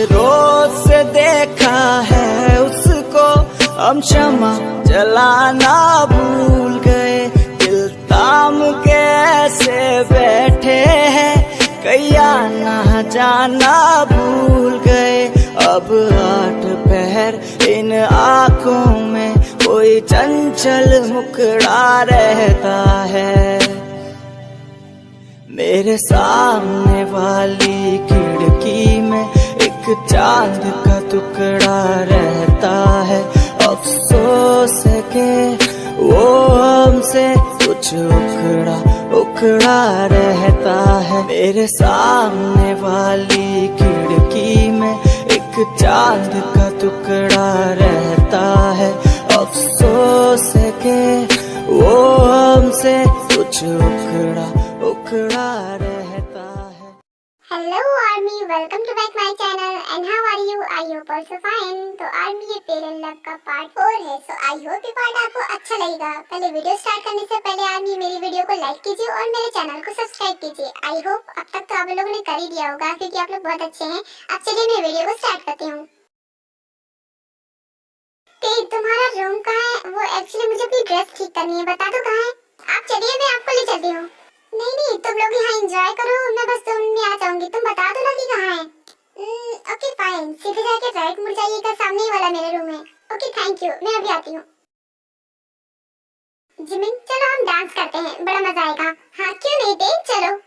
रोज से देखा है उसको, हम क्षमा जलाना भूल गए। दिल थाम के ऐसे बैठे हैं, कैया ना जाना भूल गए। अब 8 पहर इन आँखों में कोई चंचल मुखड़ा रहता है। मेरे सामने वाली खिड़की में एक चांद का टुकड़ा रहता है। अफसोस है कि वो हमसे कुछ उखड़ा उखड़ा रहता है। मेरे सामने वाली खिड़की में एक चांद का टुकड़ा रहता है। अफसोस है कि वो हमसे कुछ उखड़ा उखड़ा रहता है। Hello army, welcome to back my channel and how are you? I hope also fine. तो आर्मी ये फेयर एंड लव का पार्ट 4 है, सो आई होप ये पार्ट आपको अच्छा लगेगा। पहले वीडियो स्टार्ट करने से पहले आर्मी मेरी वीडियो को लाइक कीजिए और मेरे चैनल को सब्सक्राइब कीजिए। आई होप अब तक तो आप लोगों ने कर ही दिया होगा क्योंकि आप लोग बहुत अच्छे हैं। अब चलिए मैं वीडियो को स्टार्ट करती हूँ। तुम्हारा रूम कहाँ है? वो एक्चुअली मुझे अपनी ड्रेस ठीक करनी है, बता दो कहाँ है? आप चलिए मैं आपको ले चलती हूँ। नहीं तुम लोग यहाँ एंजॉय करो, मैं बस 2 मिनट में आ जाऊंगी। तुम बता दो ना कि कहाँ है। ओके फाइन, सीधे जाके राइट मुड़ जाइएगा, सामने ही वाला मेरा रूम है। ओके थैंक यू, मैं अभी आती हूँ। जिमिन चलो हम डांस करते हैं, बड़ा मजा आएगा। हाँ क्यों नहीं देख, चलो।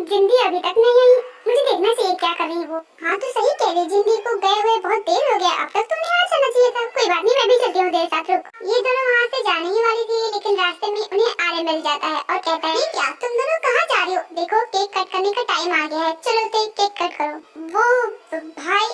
जिंदी अभी तक नहीं आई, मुझे देखना चाहिए क्या कर रही है वो। हाँ तो सही कह रही, जिंदी को गए हुए बहुत देर हो गया, अब तक तुमने आ जाना चाहिए था। कोई बात नहीं, मैं भी चलती हूँ देर साथ। रुक, ये दोनों वहाँ से जाने ही वाली थी लेकिन रास्ते में उन्हें आर्य मिल जाता है और कहता है क्या तुम दोनों कहाँ जा रही हो? देखो केक कट करने का टाइम आ गया है, चलो केक कट करो। वो भाई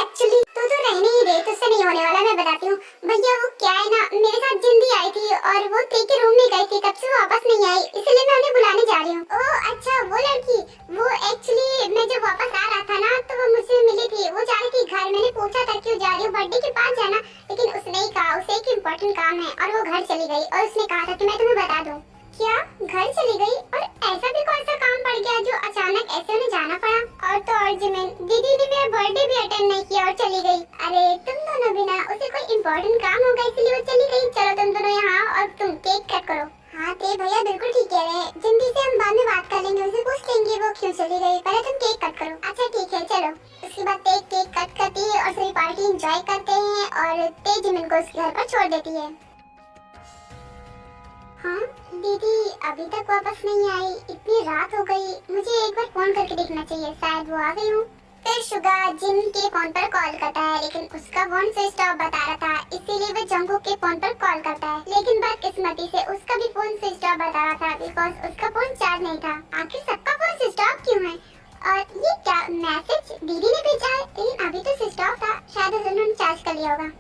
एक्चुअली तू तो रहने ही दे, तुझसे नहीं होने वाला, मैं बताती हूँ भैया। वो क्या है ना, मेरे साथ जिंदी आई थी और वो ते के रूम में गई थी, तब से वापस नहीं आई, इसलिए मैं उन्हें बुलाने जा रही हूँ। ओह अच्छा वो लड़की, वो एक्चुअली मैं जब वापस आ रहा था ना तो वो मुझसे मिली थी। वो जा रही थी घर, मैंने पूछा था क्यों जा रही हो, बर्थडे के पास जाना, लेकिन उसने ही कहा उसे एक इम्पोर्टेंट काम है और वो घर चली गई और उसने कहा था कि मैं तुम्हें बता दूं। क्या घर चली गई? और ऐसा भी कौन सा काम पड़ गया जो अचानक ऐसे उन्हें जाना पड़ा? और तो और जिमिन दीदी ने मेरा बर्थडे भी अटेंड नहीं किया और चली गई। अरे तुम दोनों भी ना, उसे कोई इम्पोर्टेंट काम होगा इसलिए वो चली गई। चलो तुम दोनों यहाँ और तुम केक कट करो। हाँ ते भैया बिल्कुल ठीक कह रहे हैं, जिंदी से हम बाद में बात कर लेंगे, उसे पूछ लेंगे वो क्यों चली गई। पहले तुम केक कट करो। अच्छा ठीक है चलो। उसके बाद ते केक कट करती है और सभी पार्टी एंजॉय करते हैं और ते जिमिन को उसके घर पर छोड़ देती है। हाँ दीदी अभी तक वापस नहीं आई, इतनी रात हो गई, मुझे एक बार फोन करके देखना चाहिए, शायद वो आ गई हूँ। फिर शुगा जिन के फोन पर कॉल करता है लेकिन उसका फोन स्विच ऑफ बता रहा था, इसीलिए वो जंगकुक के फोन पर कॉल करता है, लेकिन बदकिस्मती से उसका भी फोन स्विच ऑफ बता रहा था बिकॉज उसका फोन चार्ज नहीं था। आखिर सबका फोन स्विच ऑफ क्यों है? और ये क्या मैसेज दीदी ने भेजा है, लेकिन अभी तो स्विच ऑफ था, शायद उन्होंने चार्ज कर लिया होगा।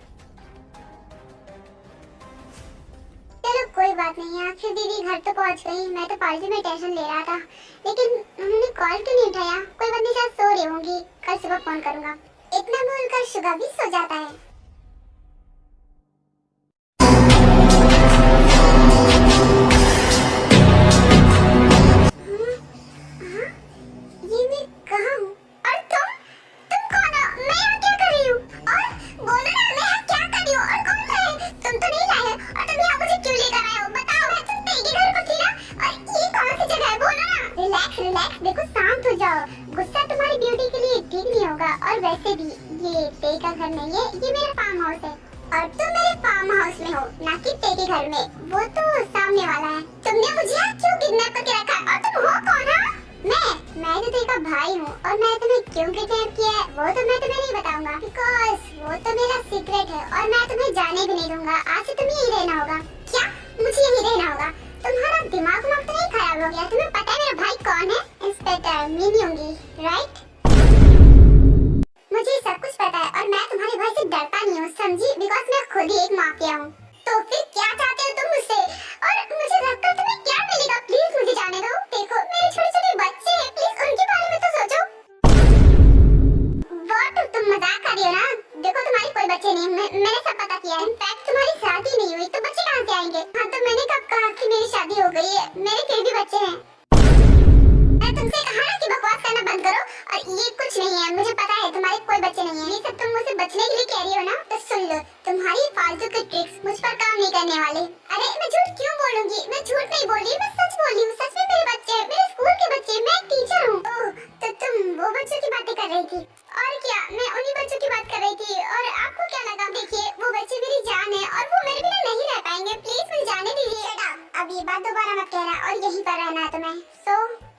चलो कोई बात नहीं, आखिर दीदी घर तो पहुंच गई। मैं तो पार्टी में टेंशन ले रहा था लेकिन उन्होंने कॉल क्यों नहीं उठाया? कोई बात नहीं, शायद सो रही होंगी, कल सुबह फोन करूंगा। इतना बोलकर शुगा भी सो जाता है। ये मैं कहाँ हूँ? और तुम कौन हो? मैं यहाँ क्या कर रही हूँ? और बोलो ना, मैं यहाँ क्या कर रही हूँ और कौन है? तुम तो नहीं लाए और तुम यहाँ मुझे क्यों लेकर आए हो? बताओ, मैं तुम तेरे घर पर थी ना, और ये कौन सी जगह है? बोलो ना। रिलैक्स देखो, शांत हो जाओ, गुस्सा तुम्हारी ब्यूटी के लिए ठीक नहीं होगा। और वैसे भी ये ते का घर नहीं है, ये मेरा फार्म हाउस है और तुम मेरे फार्म हाउस में हो, ना कि ते के घर में, वो तो सामने वाला है। तुमने मुझे यहाँ क्यों किडनैप करके रखा? और तुम हो कौन? मैं तो तेरे का भाई भाई हूँ और मैं तुम्हें क्यों किडनैप किया है वो तो मैं तुम्हें नहीं बताऊंगा, बिकॉज वो तो मेरा सीक्रेट है और मैं तुम्हें जाने भी नहीं दूंगा। आज से तुम्हें यही रहना होगा। क्या? मुझे यही रहना होगा? तुम्हारा दिमाग तो नहीं खराब हो गया? तुम्हें पता है मेरा भाई कौन है? इंस्पेक्टर मीनी होंगी, राइट? मुझे सब कुछ पता है और मैं तुम्हारे भाई से डरता नहीं हूँ, समझी? बिकॉज मैं खुद ही एक माफिया हूँ। तो फिर क्या चाहते हो तुम मुझसे? और मुझे रखकर तुम्हें क्या मिलेगा? प्लीज मुझे जाने दो। देखो मेरे छोटे छोटे बच्चे हैं, प्लीज उनके बारे में तो सोचो। व्हाट? तुम मजाक कर रही हो ना? देखो तुम्हारे कोई बच्चे नहीं, मैंने सब पता किया है। इनफैक्ट तुम्हारी शादी नहीं हुई तो बच्चे कहाँ से आएंगे? हाँ तो मैंने कब कहा कि मेरी शादी हो गई है? मेरे फिर भी बच्चे हैं। मैं तुमसे कहा ना कि बकवास करना बंद करो। और ये कुछ नहीं है, मुझे पता है तुम्हारे कोई बच्चे नहीं है। ये सब तुम मुझसे बचने के लिए कह रही हो ना? तो सुन लो, तुम्हारी फालतू के ट्रिक्स मुझ पर काम नहीं करने वाले। अरे मैं झूठ क्यों बोलूंगी? मैं झूठ नहीं बोल रही, मैं सच बोल रही हूँ। सच में मेरे बच्चे हैं, मेरे स्कूल के बच्चे। मैं एक टीचर हूँ। ओह, तो तुम वो बच्चों की बातें कर रही थी? और क्या, मैं उन्हीं बच्चों की बात कर रही थी। और आपको क्या लगा? देखिए वो बच्चे मेरी जान है और वो मेरे बिना नहीं रह पाएंगे। प्लीज मुझे जाने दीजिए। अब ये बात दोबारा मत कहना और यहीं पर रहना है तुम्हें। सो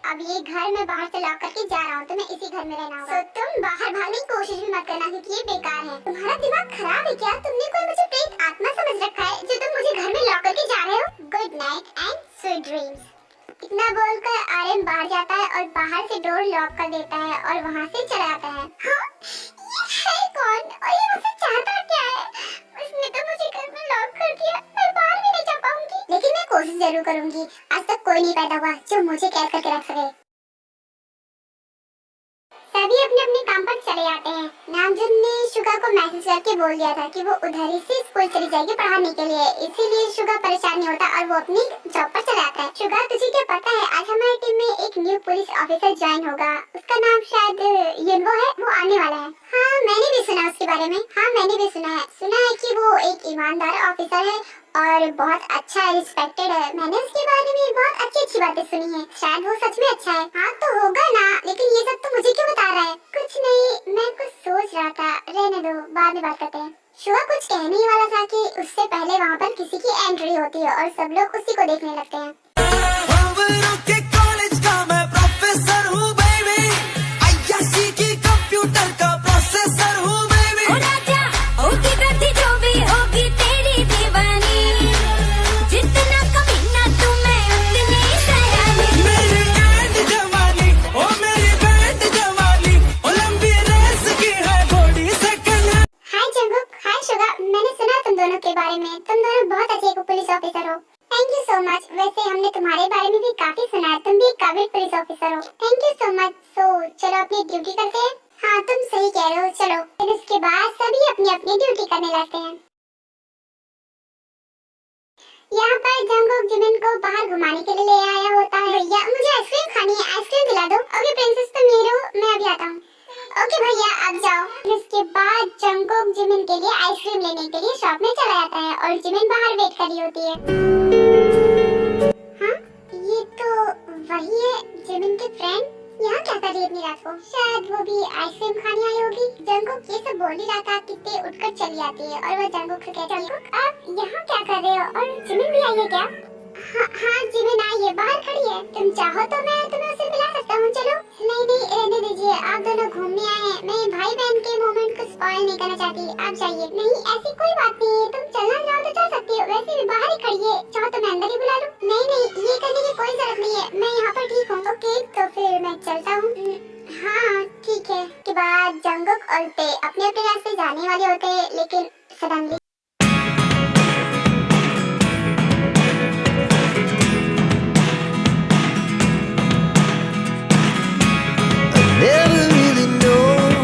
अब ये घर मैं बाहर से लॉक करके जा रहा हूँ, तुम्हें इसी घर में रहना होगा। तो तुम बाहर भागने की कोशिश भी मत करना क्योंकि ये बेकार है। तुम्हारा दिमाग खराब है क्या? तुमने कोई मुझे प्रेत आत्मा समझ रखा है जो तुम मुझे घर में लॉक करके जा रहे हो? Good night and sweet dreams. इतना बोलकर आर्यन बाहर जाता है और बाहर से डोर लॉक कर देता है और वहाँ से चला जाता है। हाँ? ये है कौन और ये मुझसे चाहता क्या है? उसने तो मुझे घर में लॉक कर दिया, मैं बाहर भी नहीं जा पाऊंगी। लेकिन मैं कोशिश जरूर करूंगी। आज तक कोई नहीं पैदा हुआ जो मुझे कैद करके रख सके। सभी अपने अपने काम पर चले जाते हैं। नामजुन ने शुगा को मैसेज करके बोल दिया था कि वो उधर ही से स्कूल चली जाएगी पढ़ाने के लिए, इसीलिए शुगा परेशान नहीं होता और वो अपनी जॉब पर चला जाता है। शुगा तुझे क्या पता है, आज हमारी टीम में एक न्यू पुलिस ऑफिसर ज्वाइन होगा। उसका नाम शायद युनवो है, वो आने वाला है। हाँ मैंने भी सुना उसके बारे में। हाँ मैंने भी सुना है कि वो एक ईमानदार ऑफिसर है और बहुत अच्छा रिस्पेक्टेड है। मैंने उसके बारे में बहुत अच्छी बातें सुनी है। शायद वो सच में अच्छा है। हाँ तो होगा ना, लेकिन ये सब तो मुझे क्यों बता रहा है? कुछ नहीं, मैं कुछ सोच रहा था। रहने दो, बाद में बात करते हैं। शुआ कुछ कहने ही वाला था कि उससे पहले वहाँ पर किसी की एंट्री होती है और सब लोग उसी को देखने लगते हैं। के बारे में तुम दोनों बहुत अच्छे पुलिस ऑफिसर हो। Thank you so much. वैसे हमने तुम्हारे बारे में भी काफी सुना है, तुम भी एक काबिल पुलिस ऑफिसर हो। Thank you so much. So चलो अपनी ड्यूटी करते हैं। हाँ तुम सही कह रहे हो, चलो। फिर उसके बाद सभी अपनी अपनी ड्यूटी करने लगते हैं। यहाँ पर जंगकोक जिमिन को बाहर घुमाने के लिए ले आया होता है। भैया मुझे आइसक्रीम खानी है, आइसक्रीम दिला दो। ओके प्रिंसेस तुम ये रहो, मैं अभी आता हूँ। ओके भैया आप जाओ। इसके बाद जंगकोक जिमिन के लिए आइसक्रीम लेने के लिए शॉप में चला जाता है और जिमिन बाहर वेट कर रही होती है। हाँ ये तो वही है जिमिन की फ्रेंड। यहाँ क्या कर रही है इतनी रात को? शायद वो भी आइसक्रीम खाने आई होगी। जंगकोक ये सब बोल ही रहा था कि ते उठकर चली जाती है और वो जंगकोक से कहती है जंगकोक आप यहाँ क्या कर रहे हो? और जिमिन भी आई है क्या? हाँ जिमिन आई है, बाहर खड़ी है। तुम चाहो तो मैं तुम्हें उसे मिला सकता हूँ, चलो। नहीं रहने दीजिए, आप दोनों घूमने आए हैं। मैं भाई बहन के मोमेंट को स्पॉइल नहीं करना चाहती, आप जाइए। नहीं ऐसी कोई बात नहीं है, तुम चलना चाहो तो चल सकती हो, वैसे भी बाहर ही खड़ी है। चाहो तो मैं अंदर ही बुला लूँ। नहीं ये करने की कोई जरूरत नहीं है, मैं यहाँ पर ठीक हूँ। ओके तो फिर मैं चलता हूँ। हाँ ठीक है। के बाद जंगकोक और ते अपने अपने रास्ते जाने वाले होते हैं, लेकिन suddenly Never really know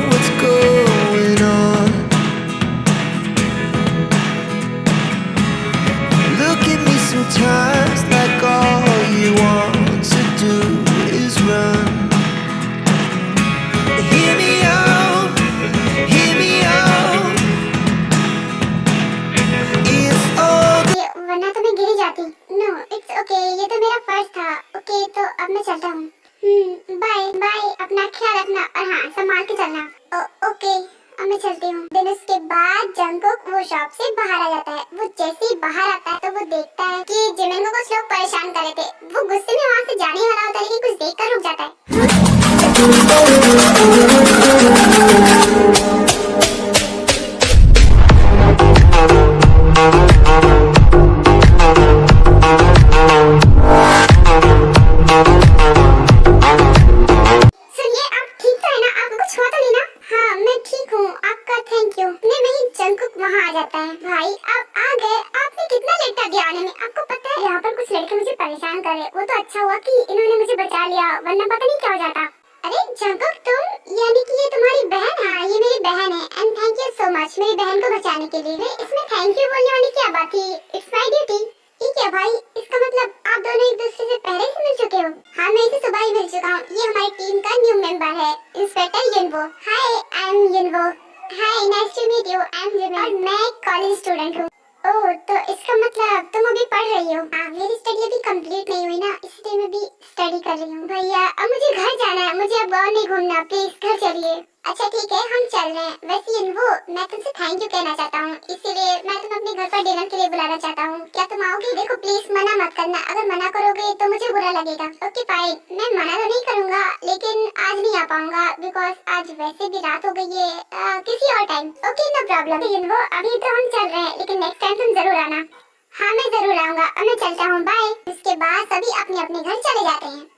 what's going on. Look at me sometimes like all you want to do is run. Hear me out, hear me out. It's all वरना तो मैं गिर ही जाती। नो इट्स ओके, ये तो मेरा फर्ज था। ओके तो अब मैं चलता हूँ। बाय अपना ख्याल रखना और हाँ संभाल के चलना। ओके अब मैं चलती हूँ। दिन उसके बाद जंगकोक वो शॉप से बाहर आ जाता है। वो जैसे ही बाहर आता है तो वो देखता है कि जिमिन को कुछ लोग परेशान कर रहे थे। वो गुस्से में वहाँ से जाने वाला होता है लेकिन कुछ देखकर रुक जाता है। सुनिए, आप ठीक तो है ना? आपको कुछ हुआ तो नहीं ना? हाँ, मैं ठीक हूँ। आपका थैंक यू। नहीं, जंकुक वहाँ आ जाता है। भाई, आप आ गए। आपने कितना लेट कर दिया आने में? आपको पता है यहाँ पर कुछ लड़के मुझे परेशान कर रहे। वो तो अच्छा हुआ कि इन्होंने मुझे बचा लिया, वरना पता नहीं क्या हो जाता। अरे जंकुक, तुम, यानी कि ये तुम्हारी बहन? हाँ, ये मेरी बहन है। And thank you so much मेरी बहन को बचाने के लिए। इसमें थैंक यू बोलने वाली क्या बात थी? It's my duty. ठीक है भाई, इसका मतलब आप दोनों एक दूसरे से पहले से मिल चुके हो? हाँ, मैं इसे सुबह ही मिल चुका हूँ। ये हमारी टीम का न्यू मेंबर है, inspector Yunwoo. Hi, I am Yunwoo. Hi, nice to meet you. I am Jimin और मैं कॉलेज स्टूडेंट हूँ। ओह, तो इसका मतलब तुम अभी पढ़ रही हो? हाँ, मेरी स्टडी अभी कंप्लीट नहीं हुई ना, इसलिए मैं भी स्टडी कर रही हूँ। भैया, अब मुझे घर जाना है, मुझे अब गाँव नहीं घूमना। प्लीज घर चलिए। अच्छा ठीक है, हम चल रहे हैं। वैसे युनवो, मैं तुमसे थैंक यू कहना चाहता हूँ, इसीलिए मैं तुम्हें अपने घर पर डिनर के लिए बुलाना चाहता हूँ। क्या तुम आओगी? देखो प्लीज मना मत करना, अगर मना करोगे तो मुझे बुरा लगेगा। ओके फाइन, मैं मना तो नहीं करूँगा, लेकिन आज नहीं आ पाऊंगा बिकॉज आज वैसे भी रात हो गई है। किसी और time. Okay, no problem. Yunwoo, अभी तो हम चल रहे हैं, लेकिन नेक्स्ट टाइम तुम जरूर आना। हाँ, मैं जरूर आऊंगा। अब मैं चलता हूँ, बाय। इसके बाद सभी अपने अपने घर चले जाते हैं।